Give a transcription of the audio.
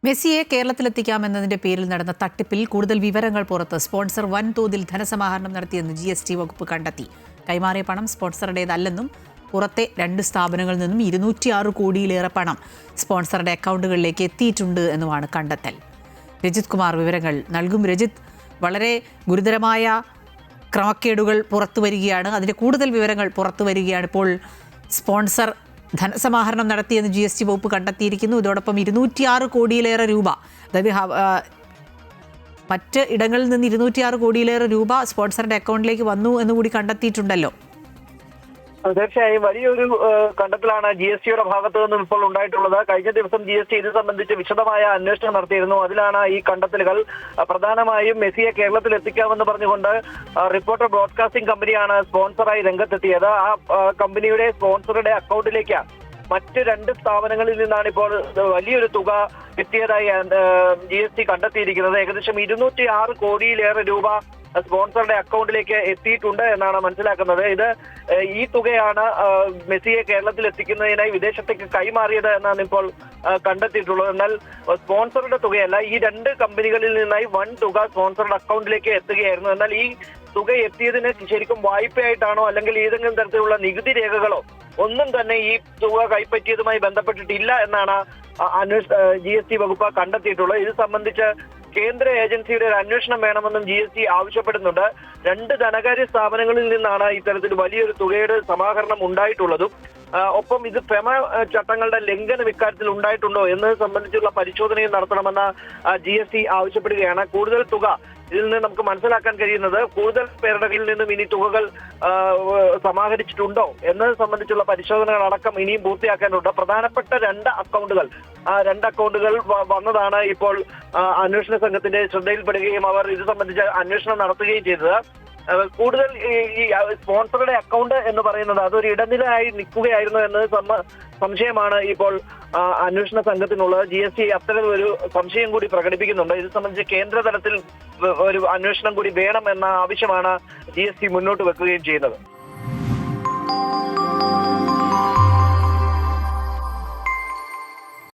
മെസ്സിയെ കേരളത്തിലെത്തിക്കാമെന്നതിന്റെ പേരിൽ നടന്ന തട്ടിപ്പിൽ കൂടുതൽ വിവരങ്ങൾ പുറത്ത്. സ്പോൺസർ വൻതോതിൽ ധനസമാഹരണം നടത്തിയെന്ന് GST വകുപ്പ് കണ്ടെത്തി. കൈമാറിയ പണം സ്പോൺസറുടേതല്ലെന്നും പുറത്തെ 2 സ്ഥാപനങ്ങളിൽ നിന്നും 206 കോടിയിലേറെ പണം സ്പോൺസറുടെ അക്കൗണ്ടുകളിലേക്ക് എത്തിയിട്ടുണ്ട് എന്നുമാണ് കണ്ടെത്തൽ. രജിത് കുമാർ വിവരങ്ങൾ നൽകും. രജിത്, വളരെ ഗുരുതരമായ ക്രമക്കേടുകൾ പുറത്തു വരികയാണ്, അതിൻ്റെ കൂടുതൽ വിവരങ്ങൾ പുറത്തു വരികയാണ്. ഇപ്പോൾ സ്പോൺസർ ധനസമാഹരണം നടത്തിയെന്ന് GST വകുപ്പ് കണ്ടെത്തിയിരിക്കുന്നു. ഇതോടൊപ്പം 206 കോടിയിലേറെ രൂപ, അതായത് മറ്റ് ഇടങ്ങളിൽ നിന്ന് 206 കോടിയിലേറെ രൂപ സ്പോൺസറുടെ അക്കൗണ്ടിലേക്ക് വന്നു എന്നുകൂടി കണ്ടെത്തിയിട്ടുണ്ടല്ലോ. തീർച്ചയായും വലിയൊരു കണ്ടെത്തലാണ് GSTയുടെ ഭാഗത്തു നിന്നും ഇപ്പോൾ ഉണ്ടായിട്ടുള്ളത്. കഴിഞ്ഞ ദിവസം GST ഇത് സംബന്ധിച്ച് വിശദമായ അന്വേഷണം നടത്തിയിരുന്നു. അതിലാണ് ഈ കണ്ടെത്തലുകൾ. പ്രധാനമായും മെസ്സിയെ കേരളത്തിൽ എത്തിക്കാമെന്ന് പറഞ്ഞുകൊണ്ട് റിപ്പോർട്ടർ ബ്രോഡ്കാസ്റ്റിംഗ് കമ്പനിയാണ് സ്പോൺസറായി രംഗത്തെത്തിയത്. ആ കമ്പനിയുടെ സ്പോൺസറുടെ അക്കൗണ്ടിലേക്ക് മറ്റ് 2 സ്ഥാപനങ്ങളിൽ നിന്നാണ് ഇപ്പോൾ വലിയൊരു തുക എത്തിയതായി GST കണ്ടെത്തിയിരിക്കുന്നത്. ഏകദേശം 206 കോടിയിലേറെ രൂപ സ്പോൺസറുടെ അക്കൗണ്ടിലേക്ക് എത്തിയിട്ടുണ്ട് എന്നാണ് മനസ്സിലാക്കുന്നത്. ഈ തുകയാണ് മെസ്സിയെ കേരളത്തിൽ എത്തിക്കുന്നതിനായി വിദേശത്തേക്ക് കൈമാറിയത് എന്നാണ് ഇപ്പോൾ കണ്ടെത്തിയിട്ടുള്ളത്. എന്നാൽ സ്പോൺസറുടെ തുകയല്ല, ഈ 2 കമ്പനികളിൽ നിന്നായി വൻ തുക സ്പോൺസറുടെ അക്കൗണ്ടിലേക്ക് എത്തുകയായിരുന്നു. എന്നാൽ ഈ തുക എത്തിയതിന് ശരിക്കും വായ്പയായിട്ടാണോ അല്ലെങ്കിൽ ഏതെങ്കിലും തരത്തിലുള്ള നികുതി രേഖകളോ ഒന്നും തന്നെ ഈ തുക കൈപ്പറ്റിയതുമായി ബന്ധപ്പെട്ടിട്ടില്ല എന്നാണ് GST വകുപ്പ് കണ്ടെത്തിയിട്ടുള്ളത്. ഇത് സംബന്ധിച്ച് കേന്ദ്ര ഏജൻസിയുടെ ഒരു അന്വേഷണം വേണമെന്നും GST ആവശ്യപ്പെടുന്നുണ്ട്. 2 ധനകാര്യ സ്ഥാപനങ്ങളിൽ നിന്നാണ് ഇത്തരത്തിൽ വലിയൊരു തുകയുടെ സമാഹരണം ഉണ്ടായിട്ടുള്ളതും. ഒപ്പം ഇത് ഫെമ ചട്ടങ്ങളുടെ ലംഘനം ഇക്കാര്യത്തിൽ ഉണ്ടായിട്ടുണ്ടോ എന്നത് സംബന്ധിച്ചുള്ള പരിശോധനയും നടത്തണമെന്ന് GST ആവശ്യപ്പെടുകയാണ്. കൂടുതൽ തുക ഇതിൽ നിന്ന് നമുക്ക് മനസ്സിലാക്കാൻ കഴിയുന്നത് കൂടുതൽ പേരുടെ കയ്യിൽ നിന്നും ഇനി തുകകൾ സമാഹരിച്ചിട്ടുണ്ടോ എന്നത് സംബന്ധിച്ചുള്ള പരിശോധനകൾ അടക്കം ഇനിയും പൂർത്തിയാക്കാനുണ്ട്. പ്രധാനപ്പെട്ട 2 അക്കൗണ്ടുകൾ, ആ 2 അക്കൗണ്ടുകൾ വന്നതാണ് ഇപ്പോൾ അന്വേഷണ സംഘത്തിന്റെ ശ്രദ്ധയിൽപ്പെടുകയും അവർ ഇത് സംബന്ധിച്ച് അന്വേഷണം നടത്തുകയും ചെയ്തത്. കൂടുതൽ ഈ സ്പോൺസറുടെ അക്കൗണ്ട് എന്ന് പറയുന്നത് അതൊരു ഇടനിലയായി നിൽക്കുകയായിരുന്നു എന്നത് സംശയമാണ് ഇപ്പോൾ അന്വേഷണ സംഘത്തിനുള്ളത്. GST അത്തരം ഒരു സംശയം കൂടി പ്രകടിപ്പിക്കുന്നുണ്ട്. ഇത് സംബന്ധിച്ച് കേന്ദ്ര തലത്തിൽ ഒരു അന്വേഷണം കൂടി വേണം എന്ന ആവശ്യമാണ് GST മുന്നോട്ട് വെക്കുകയും ചെയ്യുന്നത്.